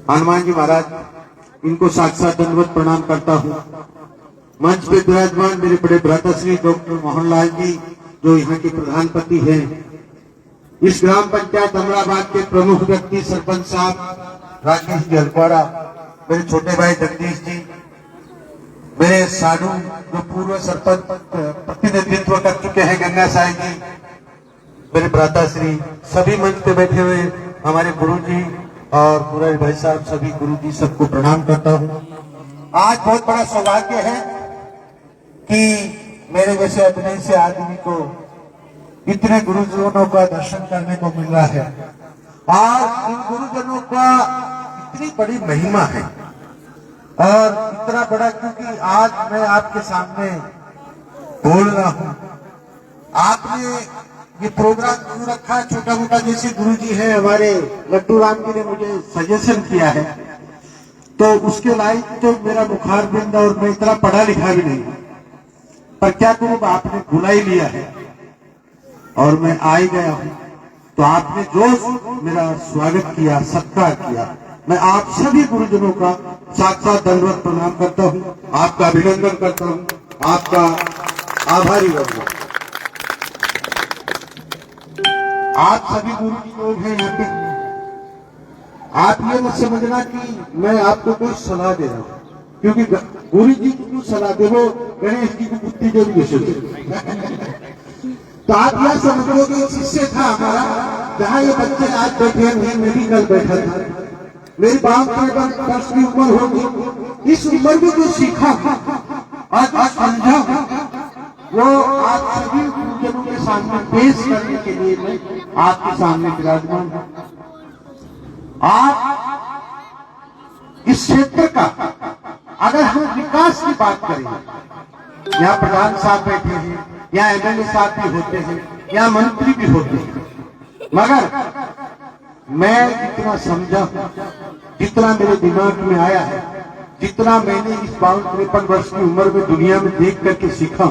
हनुमान जी महाराज इनको साक्षात दंडवत प्रणाम करता हूँ। मंच पे विराजमान मेरे बड़े भ्राताश्री डॉक्टर मोहनलाल जी जो यहाँ के प्रधानपति हैं, इस ग्राम पंचायत अमराबाद के प्रमुख व्यक्ति सरपंच साहब राकेश जी हलवाड़ा, मेरे छोटे भाई जगदीश जी, मेरे साधु जो पूर्व सरपंच प्रतिनिधित्व कर चुके हैं गंगा साई जी, मेरे भ्राताश्री, सभी मंच पे बैठे हुए हमारे गुरु जी और मुरारी भाई साहब, सभी गुरु जी सबको प्रणाम करता हूँ। आज बहुत बड़ा सौभाग्य है कि मेरे जैसे अभिनय से आदमी को इतने गुरुजनों का दर्शन करने को मिल रहा है और इन गुरुजनों का इतनी बड़ी महिमा है और इतना बड़ा, क्योंकि आज मैं आपके सामने बोल रहा हूँ। आपने ये प्रोग्राम क्यों रखा है छोटा मोटा, जैसे गुरु जी है हमारे लड्डू राम जी ने मुझे सजेशन किया है, तो उसके लायक तो मेरा बुखार बिंद और मैं इतना पढ़ा लिखा भी नहीं, पर क्या करूं, आपने बुला ही लिया है और मैं आ ही गया हूं। तो आपने जो मेरा स्वागत किया, सत्कार किया, मैं आप सभी गुरुजनों का साक्षात दंडवत प्रणाम करता हूं, आपका अभिनंदन करता हूं, आपका आभारी रहूंगा। आप सभी गुरु जी लोग हैं यहाँ पे, आप ये मत समझना कि मैं आपको कोई सलाह दे रहा हूँ, क्योंकि गुरु जी को सलाह दे वो गणेश जी की बुद्धि जो भी तो आप यह समझ लो कि एक शिष्य था हमारा, जहाँ ये बच्चे आज बैठे हैं, मैं भी कल बैठा था, मेरी 52 वर्ष की उम्र होगी, इस उम्र में जो सीखा आज समझा वो आप सभी गुरुजनों के सामने पेश करने के लिए मैं आपके सामने विराजमान हूं। आप इस क्षेत्र का अगर हम विकास की बात करें, यहाँ प्रधान साहब बैठे हैं, यहाँ एमएलए साहब भी होते हैं, यहाँ मंत्री भी होते हैं, मगर मैं जितना समझा, जितना मेरे दिमाग में आया है, जितना मैंने इस 52-53 वर्ष की उम्र में दुनिया में देख करके सीखा,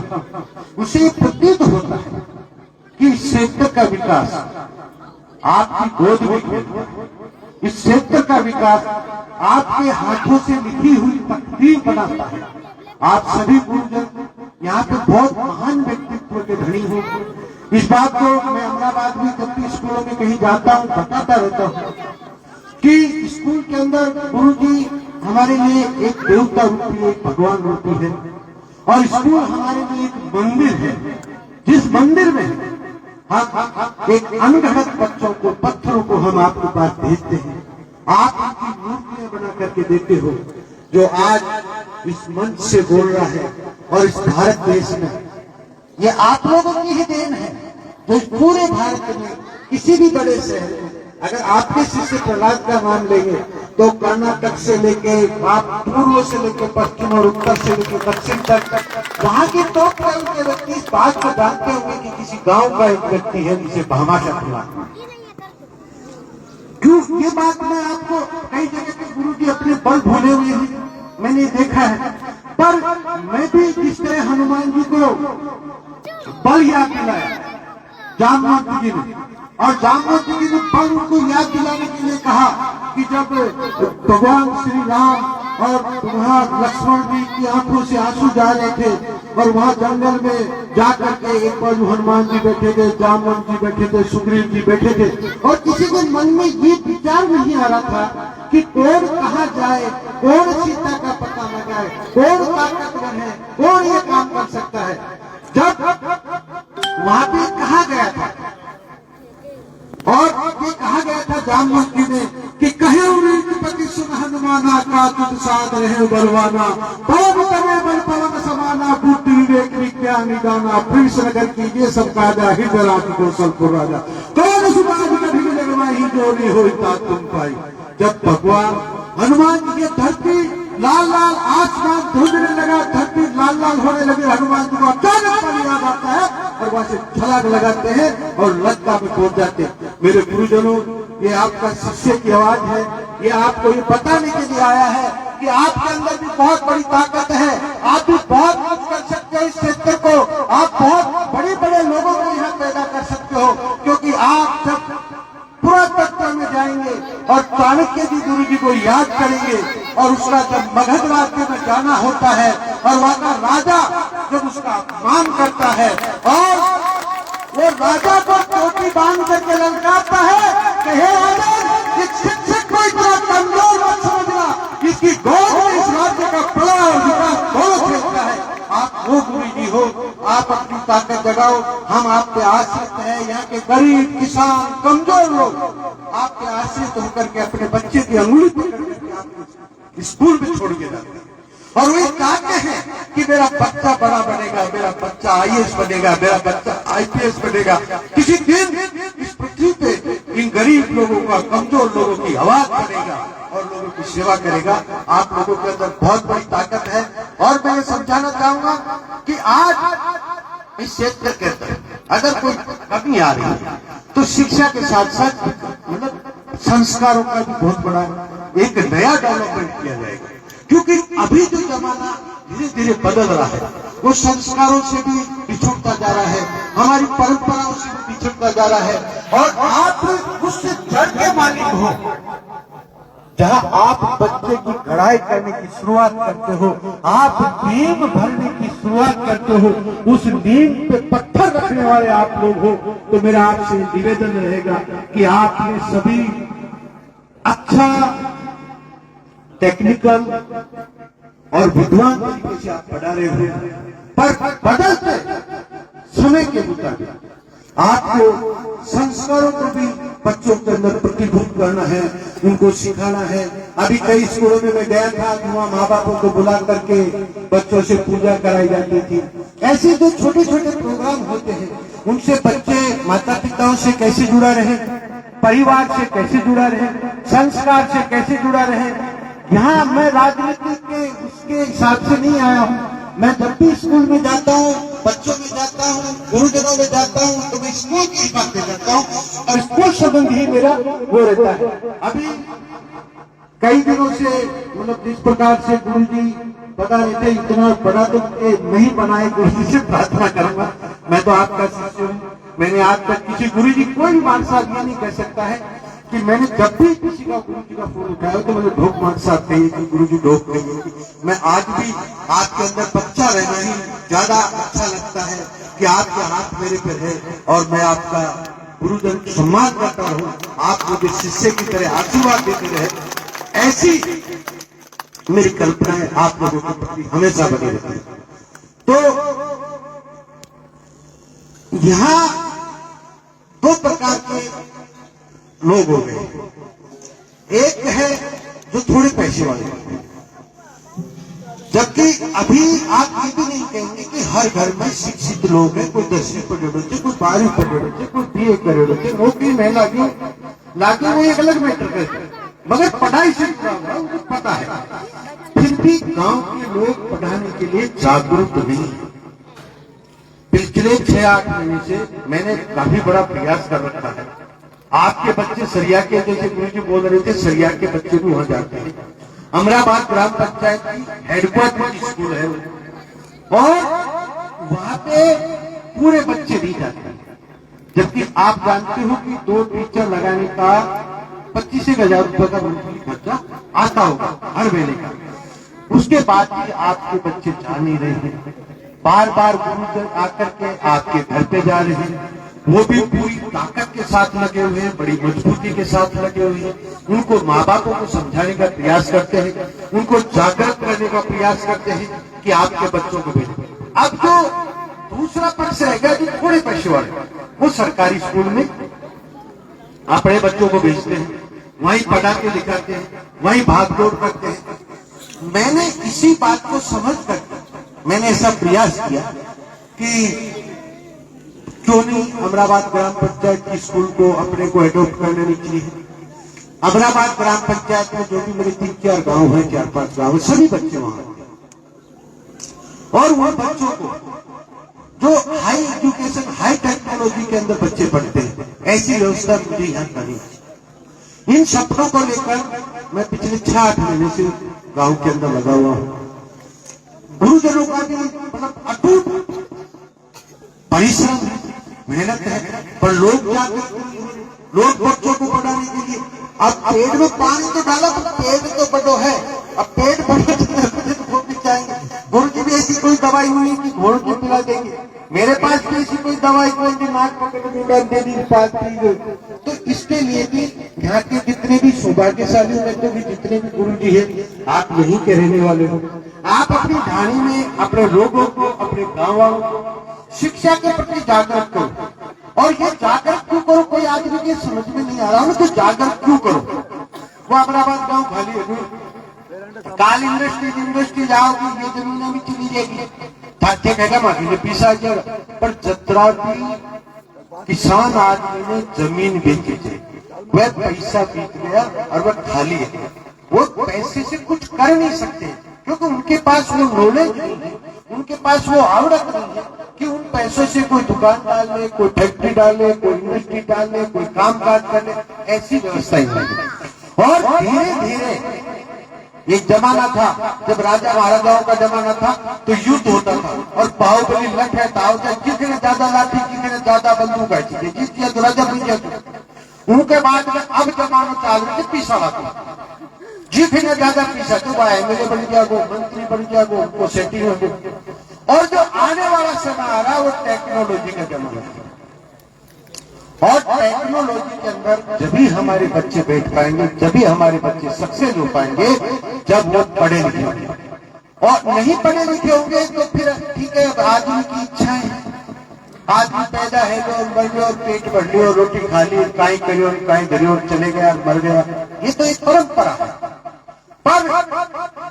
उसे प्रतीत होता है कि इस क्षेत्र का विकास आपकी गोद में है, इस क्षेत्र का विकास आपके हाथों से लिखी हुई तकदीर बनाता है। आप सभी गुरुजन यहाँ पे बहुत महान व्यक्तित्व के धनी हो। इस बात को मैं अमराबाद में जब भी स्कूलों में कहीं जाता हूँ बताता रहता हूँ कि स्कूल के अंदर गुरु जी हमारे लिए एक देवता रूपी, एक भगवान रूपी है और स्कूल हमारे लिए एक मंदिर है, जिस मंदिर में हम एक अनगिनत बच्चों को, पत्थरों को हम आपके पास भेजते हैं, आप उनकी मूर्तियां बना करके देते हो, जो आज इस मंच से बोल रहा है और इस भारत देश में ये आप लोगों की ही देन है, जो इस पूरे भारत में किसी भी बड़े शहर में अगर आपके शिष्य प्रहलाद का नाम लेंगे तो कर्नाटक से लेके आप पूर्व से लेके पश्चिम और उत्तर से लेके दक्षिण तक वहां के टॉप लेवल के व्यक्ति इस बात को जानते होंगे कि किसी गांव का एक व्यक्ति है जिसे भामाशाह प्रहलाद। क्यों ये बात मैं आपको कई जगह पे गुरु जी अपने बल भूले हुए हैं, मैंने देखा है, पर मैं भी जिस तरह हनुमान जी को बल याद दिलाया जामवंत जी ने, और जामवंत जी ने बल उनको याद दिलाने के लिए कहा कि जब भगवान श्री राम और वहाँ लक्ष्मण जी की आंखों से आंसू जा रहे थे और वहाँ जंगल में जाकर के एक बार हनुमान जी बैठे थे, जामवंत जी बैठे थे, सुग्रीव जी बैठे थे और किसी के मन में ये विचार नहीं आ रहा था कि कौन कहाँ जाए, कौन सीता का पता लगाए, कौन ताकतवर है, कौन ये काम कर सकता है। जब वहां पे कहा गया था और ये कहा गया था जामवंत जी ने कि कहे पति सुन हनुमाना का तुझ साथ रहे बलवाना, पवन करे बल पवन समाना, बुद्धि विवेक विज्ञान निदाना, प्रिंस नगर कीजिए सब काजा, हृदय राज कौशलपुर राजा, कौन सुबाज कभी लगवाई जोड़ी हो तुम पाई। जब भगवान हनुमान जी की धरती लाल लाल आसमान धुंधने लगा, धरती लाल लाल होने लगे, हनुमान जी को अचानक पानी याद आता है और वहां से छलांग लगाते हैं और लंका में पहुंच जाते हैं। मेरे गुरुजनों, ये आपका शिष्य की आवाज है, ये आपको ये बताने के लिए आया है कि आपके अंदर भी बहुत बड़ी ताकत है, आप भी बहुत कुछ कर सकते हो इस क्षेत्र को, आप बहुत बड़े बड़े लोगों को यहाँ पैदा कर सकते हो, क्योंकि आप जब पुरातत्व में जाएंगे और चाणक्य जी गुरु जी को याद करेंगे। और उसका जब मगध राज्य में जाना होता है और वहां का राजा जब उसका अपमान करता है और वो राजा को टोपी बांध करके ललकारता है कि हे राजा, इस शिक्षक को इतना कमजोर मत समझना, इसकी गोद में इस राज्य का बड़ा और विकास बहुत खेलता है। आप वो गुरु जी हो, आप अपनी ताकत जगाओ, हम आप पे आश्रित हैं। यहाँ के गरीब किसान कमजोर लोग आप पे आश्रित होकर के अपने बच्चे की अंगुली पकड़ करके आपको स्कूल में छोड़ के जाते हैं और वही चाहते हैं कि मेरा बच्चा बड़ा बनेगा, मेरा बच्चा IAS बनेगा, मेरा बच्चा IPS बनेगा। किसी दिन इस पृथ्वी पे इन गरीब लोगों का, कमजोर लोगों की आवाज बनेगा और लोगों की सेवा करेगा। आप लोगों के अंदर बहुत बड़ी ताकत है। और मैं ये समझाना चाहूंगा कि आज इस क्षेत्र के अंदर अगर कोई कमी आ रही है तो शिक्षा के साथ साथ मतलब संस्कारों का भी बहुत बड़ा एक नया डेवलपमेंट किया जाएगा। क्योंकि अभी जो जमाना धीरे धीरे बदल रहा है वो संस्कारों से भी पिछड़ता जा रहा है, हमारी परंपराओं से भी पिछड़ता जा रहा है। और आप उससे जड़ के मालिक हो। जहां आप बच्चे की कढ़ाई करने की शुरुआत करते हो, आप नींव भरने की शुरुआत करते हो, उस नींव पे पत्थर रखने वाले आप लोग हो। तो मेरा आपसे निवेदन रहेगा कि आपने सभी अच्छा टेक्निकल और विद्वान तरीके से आप पढ़ा रहे हो, पर बदलते समय के मुताबिक आपको संस्कारों को भी बच्चों के अंदर प्रतिभूत करना है, उनको सिखाना है। अभी कई स्कूलों में मैं गया था, वहां माँ बापों को बुला करके बच्चों से पूजा कराई जाती थी। ऐसे जो छोटे छोटे प्रोग्राम होते हैं उनसे बच्चे माता पिताओं से कैसे जुड़ा रहे, परिवार से कैसे जुड़ा रहे, संस्कार से कैसे जुड़ा रहे। यहाँ मैं राजनीति के उसके हिसाब से नहीं आया हूँ। मैं जब भी स्कूल में जाता हूँ, बच्चों में जाता हूँ, गुरुजनों में जाता हूँ, तो मैं स्कूल की बातें करता हूँ और स्कूल संबंध ही मेरा वो रहता है। अभी कई दिनों से मतलब जिस प्रकार से गुरु जी बता रहे थे, इतना बड़ा तो नहीं बनाए, गुरु जी से प्रार्थना करूंगा। मैं तो आपका शिष्य हूँ। मैंने आज तक किसी गुरु जी, कोई भी मान साहब ये नहीं कह सकता है कि मैंने जब भी किसी का गुरु जी का फोन उठाया तो मैंने ढोक मान साहब कही कि गुरु जी ढोक नहीं। मैं आज भी आपके अंदर बच्चा रहना ही ज्यादा अच्छा लगता है कि आपके हाथ मेरे पे है और मैं आपका गुरुजन सम्मान करता हूँ। आप मुझे शिष्य की तरह आशीर्वाद देते रहे, ऐसी मेरी कल्पना है आप लोगों के प्रति हमेशा बनी रहती है। तो यहाँ दो प्रकार के लोग हो गए। एक है जो थोड़े पैसे वाले, जबकि अभी आप ये भी नहीं कहेंगे कि हर घर में शिक्षित लोग हैं। कोई 10वीं पढ़े होते, कोई 12वीं पढ़े होते, कोई BA करे होते, नौकरी में लागे वो एक अलग मैटर करते, मगर पढ़ाई से उनको पता है। फिर भी गांव के लोग पढ़ाने के लिए जागरूक नहीं है। पिछले 6-8 महीने से मैंने काफी बड़ा प्रयास कर रखा है। आपके बच्चे सरिया के, जैसे गुरु जी बोल रहे थे, सरिया के बच्चे भी वहां जाते हैं। अमराबाद ग्राम पंचायत की हेडक्वार्टर स्कूल है और वहां पे पूरे बच्चे नहीं जाते हैं। जबकि आप जानते हो कि 2 टीचर लगाने का 25,000 रुपए का मंथली खर्चा आता होगा हर महीने का। उसके बाद भी आपके बच्चे जा नहीं रहे हैं। बार बार गुरुजन आकर के आपके घर पे जा रहे हैं, वो भी पूरी ताकत के साथ लगे हुए हैं, बड़ी मजबूती के साथ लगे हुए हैं। उनको माँ बापों को समझाने का प्रयास करते हैं, उनको जागृत करने का प्रयास करते हैं कि आपके बच्चों को भेजो। अब जो दूसरा पक्ष रहेगा जो थोड़े पैसे वाले, वो सरकारी स्कूल में अपने बच्चों को भेजते हैं, वहीं पढ़ा के दिखाते हैं, वहीं भागदौड़ करते हैं। मैंने इसी बात को समझ कर मैंने ऐसा प्रयास किया कि क्यों नहीं अमराबाद ग्राम पंचायत की स्कूल को अपने को एडॉप्ट करने नहीं चाहिए। अमराबाद ग्राम पंचायत में जो भी मेरे 3-4 गांव हैं, 4-5 गांव, सभी बच्चे वहां और वह बच्चों को जो हाई एजुकेशन, हाई टेक्नोलॉजी के अंदर बच्चे पढ़ते हैं, ऐसी व्यवस्था मुझे यहाँ करनी है। इन सपनों को लेकर मैं पिछले 6-8 महीने से गांव के अंदर लगा हुआ हूं। गुरुजनों का भी मतलब अटूट परिश्रम मेहनत है, पर लोग बच्चों को पढ़ाने के लिए अब पेट में पानी तो डाला तो पेट तो बड़ो है, अब पेट बड़े तो घोड़ भी जाएंगे। गुरु जी भी ऐसी कोई दवाई हुई कि घोड़ को पिला देंगे, मेरे पास भी ऐसी कोई दवाई कोई नाक पकड़ दे दी पास पी। तो इसके लिए भी यहाँ के जितने भी सौभाग्यशाली बच्चों भी जितने भी गुरु जी है, आप यहीं के रहने वाले हो, आप अपनी ढाणी में अपने लोगों को, अपने गाँव वालों को शिक्षा के प्रति जागरूक करो। और ये जागरूक क्यों करो, कोई आदमी के समझ में नहीं आ रहा हो तो जागरूक क्यों करो। वो अमराबाद गांव खाली है, काल इंडस्ट्री जाओगी, ये जमीनें भी चली जाएगी, थाके कहेगा मांगे पीसा जाएगा। पर जतरा भी किसान आदमी ने जमीन बेची थी, वह पैसा बीत गया और वह खाली है, वो पैसे से कुछ कर नहीं सकते क्योंकि उनके पास वो नॉलेज नहीं है, उनके पास वो आवड़त नहीं है कि उन पैसों से कोई दुकान डाले, कोई फैक्ट्री डाले, कोई इंडस्ट्री डाले, कोई काम काज कर ले, ऐसी व्यवस्था ही नहीं। और धीरे धीरे एक जमाना था जब राजा महाराजाओं का जमाना था तो युद्ध होता था और बाहुबली लठ है ताव से किसने ज्यादा लाठी, किसने ज्यादा बंदूक है, जीत गया तो राजा बन गया। उनके बाद में अब जमाना चालू है पीसा लाता, जिसने ज्यादा पीसा तो वह एमएलए बन गया, वो मंत्री बन गया, वो सेटिंग हो गया। और जो आने वाला समय आ रहा है वो टेक्नोलॉजी का जमाना है, और टेक्नोलॉजी के अंदर जब भी हमारे बच्चे बैठ पाएंगे, जब भी हमारे बच्चे सक्सेस हो पाएंगे, जब वो पढ़े लिखे होंगे। और नहीं पढ़े लिखे होंगे तो फिर ठीक है, आदमी की इच्छा है, आदमी पैदा है तो बढ़ गया और पेट बढ़ लिया और रोटी खा ली, काई करी और काई धरी और चले गया मर गया, ये तो एक परंपरा है। पर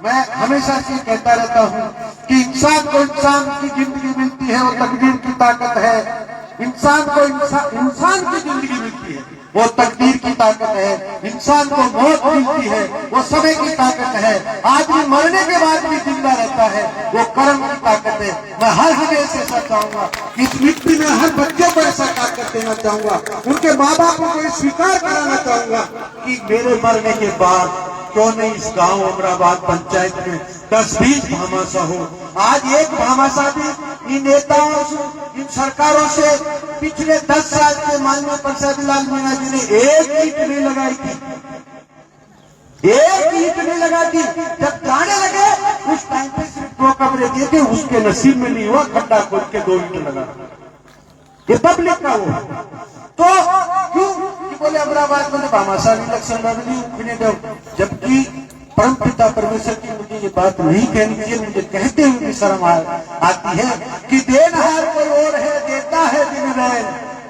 मैं हमेशा से कहता रहता हूँ कि इंसान को इंसान की जिंदगी मिलती है, वो तकदीर की ताकत है। इंसान को इंसान की जिंदगी मिलती है, वो तकदीर की ताकत है। इंसान को मौत मिलती है, वो समय की ताकत है। आदमी मरने के बाद भी जिंदा रहता है, वो कर्म की ताकत है। मैं हर हमेशा ऐसा चाहूंगा कि इस मिट्टी में हर बच्चे को ऐसा ताकत देना चाहूंगा, उनके माँ बाप को स्वीकार कराना चाहूंगा कि मेरे मरने के बाद क्यों नहीं इस गांव अमराबाद पंचायत में 10-20 भामाशाह हो। आज एक भामाशाह भी इन नेताओं से, इन सरकारों से पिछले 10 साल से माननीय प्रसादलाल मीणा जी ने एक ईंट नहीं लगाई थी, एक ईंट नहीं लगा थी। जब जाने लगे उस टाइम पे सिर्फ 2 कमरे दिए थे, उसके नसीब में नहीं हुआ, खड्डा खोद के 2 ईंट लगा। ये पब्लिक का वो तो क्यों कि बोले अमराबाद में भामाशाह नहीं लग सकता उठने दो, जबकि परमपिता परमेश्वर की मुझे ये बात नहीं कहनी चाहिए, मुझे कहते हुए भी शर्म आती है कि देनहार कोई और है देता है दिन रैन,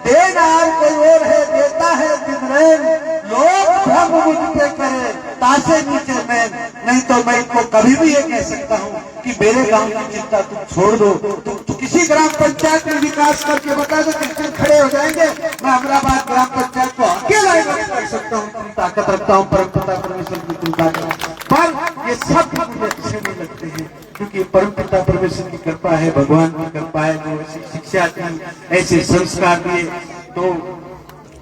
देनहार कोई और है देता है दिन रैन, लोग भ्रम मुझ पे करे तासे नीचे मैन। नहीं तो मैं इनको कभी भी ये कह सकता हूँ कि मेरे गांव की चिंता तुम छोड़ दो, तुम किसी ग्राम पंचायत में विकास करके बता दो, कितने खड़े हो जाएंगे। मैं अमराबाद ग्राम पंचायत को अकेला कर सकता हूँ, इतनी ताकत रखता हूँ, परमपिता परमेश्वर की इतनी ताकत। पर ये सब मुझे अच्छे नहीं लगते हैं क्योंकि परमपिता परमेश्वर की कृपा है, भगवान की कृपा है, जो ऐसी शिक्षा दी, ऐसे संस्कार दिए। तो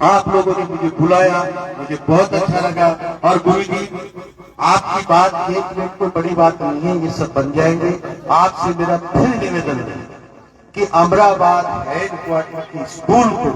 आप लोगों ने मुझे बुलाया, मुझे बहुत अच्छा लगा। और गुरु जी आपकी बात 1 मिनट को बड़ी बात नहीं है, ये सब बन जाएंगे। आपसे मेरा फिर निवेदन है कि अमराबाद हेडक्वार्टर की स्कूल को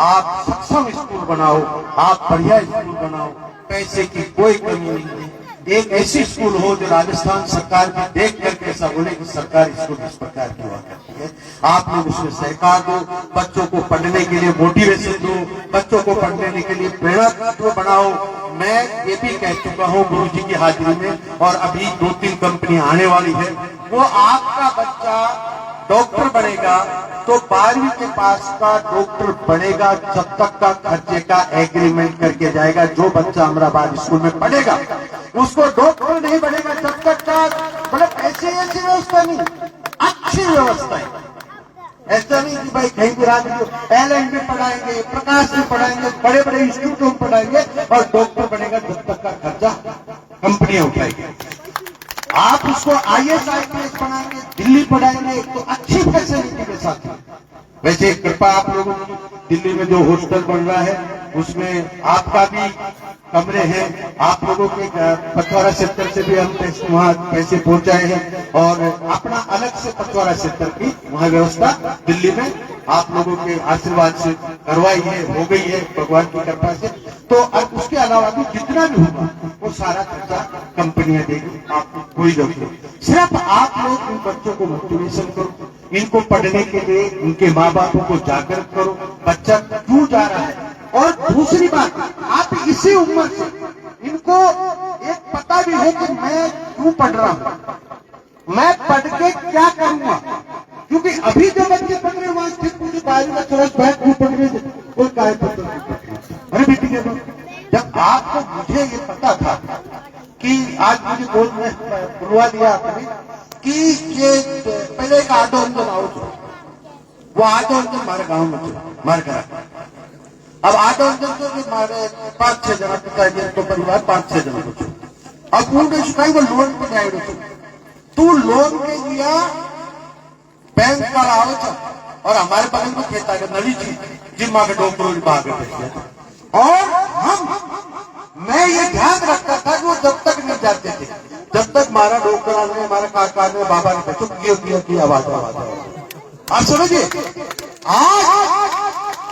आप सक्षम स्कूल बनाओ, आप बढ़िया स्कूल बनाओ, पैसे की कोई कमी नहीं है। एक ऐसी स्कूल हो जो राजस्थान सरकार भी देख करके ऐसा बोले कि सरकारी स्कूल इस प्रकार की हुआ करती है। आप लोग उसमें सहकार दो, बच्चों को पढ़ने के लिए मोटिवेशन दो, बच्चों को पढ़ने के लिए प्रेरणा बनाओ। मैं ये भी कह चुका हूँ गुरु जी की हाजिरी में, और अभी 2-3 कंपनी आने वाली है। वो आपका बच्चा डॉक्टर बनेगा तो 12वीं के पास का डॉक्टर बनेगा जब तक का खर्चे का एग्रीमेंट करके जाएगा। जो बच्चा अमराबाद स्कूल में पढ़ेगा उसको डॉक्टर नहीं बनेगा जब तक का, मतलब ऐसी व्यवस्था नहीं, अच्छी व्यवस्था है। ऐसा नहीं कि भाई कहीं भी राज्य एलएन में पढ़ाएंगे, प्रकाश में पढ़ाएंगे, बड़े बड़े इंस्टीट्यूट में पढ़ाएंगे और डॉक्टर बनेगा जब तक का खर्चा कंपनियां उठाएंगे। आप उसको IAS IPS बनाएंगे, दिल्ली पढ़ाएंगे तो अच्छी फैसिलिटी के साथ। वैसे कृपा आप लोगों की, दिल्ली में जो हॉस्टल बन रहा है उसमें आपका भी कमरे हैं, आप लोगों के पचवाड़ा सेक्टर से भी हम वहाँ पैसे पहुंचाए हैं, और अपना अलग से पचवाड़ा सेक्टर की वहाँ व्यवस्था दिल्ली में आप लोगों के आशीर्वाद से करवाई है, हो गई है भगवान की कृपा से। तो अब उसके अलावा भी जितना भी होगा वो सारा खर्चा कंपनियां देगी, आपको कोई जरूरत नहीं। सिर्फ आप लोग इन बच्चों को मोटिवेशन करो, इनको पढ़ने के लिए इनके माँ बापों को जागरूक करो, बच्चा क्यों जा रहा है। और दूसरी बात, आप इसी उम्र से इनको एक पता भी हो कि मैं क्यों पढ़ रहा हूं, मैं पढ़ के क्या करूंगा। क्योंकि अभी जो बच्चे पढ़ रहे वहां स्थित मुझे बाहर का चौरास बैठ क्यों पढ़ रहे थे, कोई काय पढ़ रहे। अरे बेटी के जब आपको मुझे ये पता था कि आज मुझे बोल में बुलवा दिया आपने कि ये पहले एक ऑटो इंजन आओ, वो ऑटो इंजन हमारे गांव में मार कर अब ऑटो इंजन तो हमारे 5-6 जना पिताजी तो परिवार 5-6 जना को अब उन्होंने सिखाई वो लोन पे जाए तू लोन के लिया बैंक का आओ और हमारे बगल में खेता है नली जी जिम्मा के डोकरों भाग और मैं ये ध्यान रखता था कि वो जब तक नहीं जाते थे जब तक हमारा डोकरा ने हमारे काका ने बाबा ने चुप की आवाज आप समझिए। आज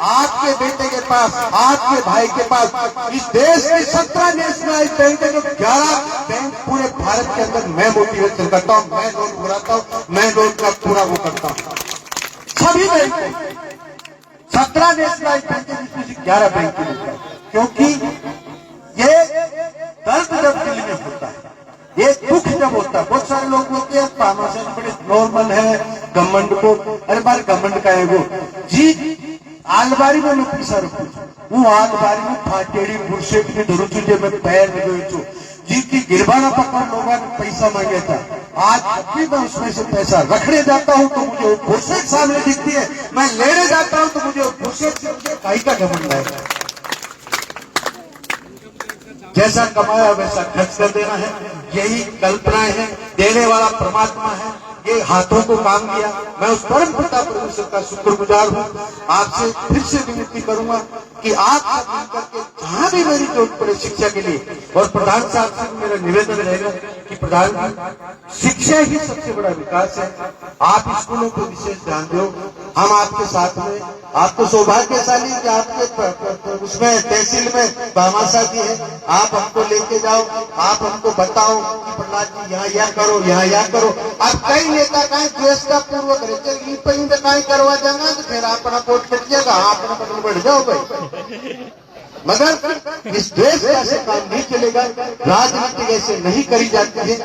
आपके बेटे के पास, आपके भाई के पास इस देश के 17 नेशनलाइज बैंक है, जो 11 बैंक पूरे भारत के अंदर मैं मोटिवेशन करता हूं, मैं लोन बुलाता हूं, मैं लोन का पूरा वो करता हूं। सभी बैंक 17 नेशनलाइज बैंक है जिसमें से 11 बैंक की, क्योंकि ये दर्द जब दिल में होता है, ये दुख जब होता है, बहुत सारे लोग होते हैं तानाशाही बड़े नॉर्मल है घमंड को, अरे बार घमंड का है वो जी आलबारी में मैं पैसा रखू वो आलबारी में फाटेड़ी बुरशेट में धरू तुझे मैं पैर में जिनकी गिरबाना पकड़ लोगों ने पैसा मांगा था, आज जब भी मैं उसमें से पैसा रखने जाता हूं तो मुझे वो बुरशेट सामने दिखती है, मैं लेने जाता हूं तो मुझे वो बुरशेट से मुझे भाई का घमंड है। जैसा कमाया वैसा खर्च कर देना है, यही कल्पनाएं हैं। देने वाला परमात्मा है, ये हाथों को काम किया। मैं उस परम पिता परमेश्वर का शुक्रगुजार हूँ। आपसे फिर से विनती करूंगा कि आप सब मिलकर के जहां भी मेरी जरूरत पड़े शिक्षा के लिए, और प्रधान साहब से मेरा निवेदन रहेगा कि प्रधान शिक्षा ही सबसे बड़ा विकास है, आप स्कूलों को विशेष ध्यान दो, हम आपके साथ में। आप तो सौभाग्यशाली कि आपके उसमें तहसील में भामाशाह जी है, आप हमको लेके जाओ, आप हमको बताओ कि प्रहलाद जी यहाँ यह करो, यहाँ यह करो। आप कई नेता कहीं द्वेषता पूर्वक रहते कहीं करवा जाएगा तो फिर अपना वोट कट जाएगा, आप अपना बदल बढ़ जाओ भाई। मगर इस देश का ऐसे काम नहीं चलेगा, राजनीति ऐसे नहीं करी जाती है।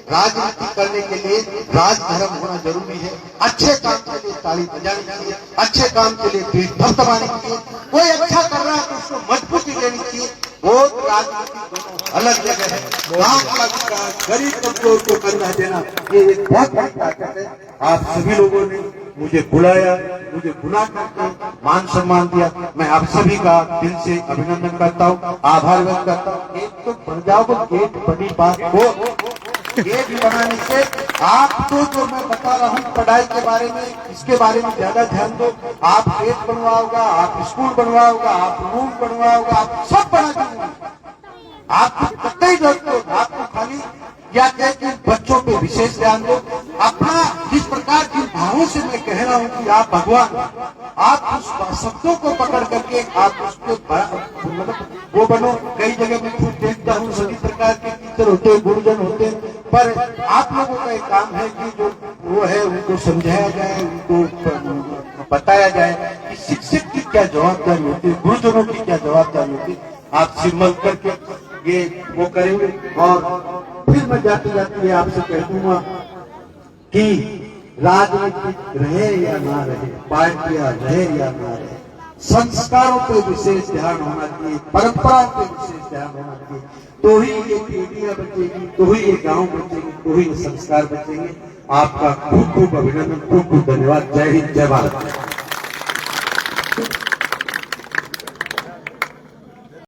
राजनीति करने के लिए राजधर्म होना जरूरी है। अच्छे काम के लिए ताली बजानी चाहिए, अच्छे काम के लिए पीठ थपथपानी चाहिए। कोई अच्छा कर रहा है तो उसको मजबूती देनी चाहिए। वो राजनीति दोनों अलग जगह है, गांव अलग जगह, गरीब कमजोर को करना देना ये एक बहुत बड़ी ताकत है। आप सभी लोगों ने मुझे बुलाया, मुझे बुला करके मान सम्मान दिया, मैं आप सभी का दिल से अभिनंदन करता हूँ, आभार व्यक्त करता हूँ। एक तो बन जाओगे गेट बड़ी बात हो, गेट बनाने से आप तो जो मैं बता रहा हूँ पढ़ाई के बारे में, इसके बारे में ज्यादा ध्यान दो। आप गेट बनवाओगा, आप स्कूल बनवाओगा, आप रूम बनवाओगा, आप सब बना देंगे। आपको कतई जरूरत हो, आपको खाली या कि बच्चों पे विशेष ध्यान दो। अपना जिस प्रकार की भावों से मैं कह रहा हूँ कि आप भगवान, आप उस शब्दों को पकड़ करके आप उसके मतलब वो बनो। कई जगह मैं खुद देखता हूँ सभी प्रकार के टीचर होते हैं, गुरुजन होते हैं, पर आप लोगों का एक काम है कि जो वो है उनको समझाया जाए, उनको बताया जाए कि शिक्षक की क्या जवाबदारी होती है, गुरुजनों की क्या जवाबदारी होती है। आप सिमल करके ये वो करेंगे। और फिर मैं जाते जाते आपसे कह दूंगा कि राजनीति रहे या ना रहे, पार्टियां रहे या ना रहे, संस्कारों पे विशेष ध्यान होना चाहिए, परंपराओं पे विशेष ध्यान होना चाहिए। तो ही ये पीढ़ियां बचेगी, तो ही ये गांव बचेगी, तो ही ये संस्कार बचेंगे। आपका खूब खूब अभिनंदन, खूब खूब धन्यवाद। जय हिंद, जय भारत।